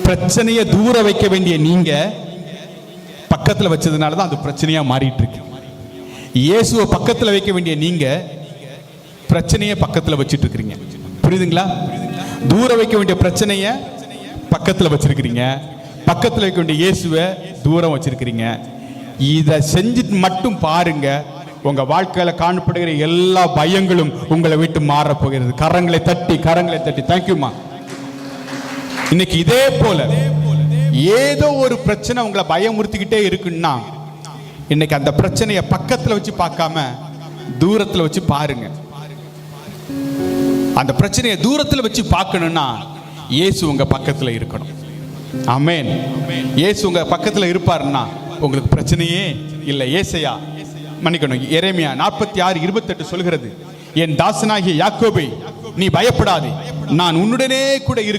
பிரச்சனையை தூர வைக்க வேண்டிய நீங்க பக்கத்துல வச்சதுனால தான் அது பிரச்சனையா மாறிட்டு இருக்கு. இயேசுவை பக்கத்துல வைக்க வேண்டிய நீங்க பிரச்சனையை பக்கத்துல வச்சிட்டு இருக்கிறீங்க. புரியுதுங்களா? தூர வைக்க வேண்டிய பிரச்சனையை பக்கத்துல வச்சிருக்கிறீங்க, பக்கத்துல வைக்க வேண்டிய இயேசுவை தூரம் வச்சிருக்கிறீங்க. இதை செஞ்சுட்டு மட்டும் பாருங்க, உங்க வாழ்க்கையில காணப்படுகிற எல்லா பயங்களும் உங்களை விட்டு மாற போகிறது. கரங்களை தட்டி தேங்க்யூமா. இன்னைக்கு இதே போல ஏதோ ஒரு பிரச்சனை உங்களை பயமுறுத்திக்கிட்டே இருக்குன்னா, இன்னைக்கு அந்த பிரச்சனையை பக்கத்துல வச்சு பார்க்காம தூரத்துல வச்சு பாருங்க. அந்த பிரச்சனையை தூரத்துல வச்சு பார்க்கணும்னா இயேசு உங்க பக்கத்துல இருக்கணும். ஆமென். இயேசு உங்க பக்கத்துல இருப்பாருன்னா உங்களுக்கு பிரச்சனையே இல்லை. ஏசாயா மன்னிக்கணும், எரேமியா 46:28 சொல்கிறது, என் தாசனாகிய யாக்கோபே நீ பயப்படாதே, நான் உன்னுடனே கூட இருக்க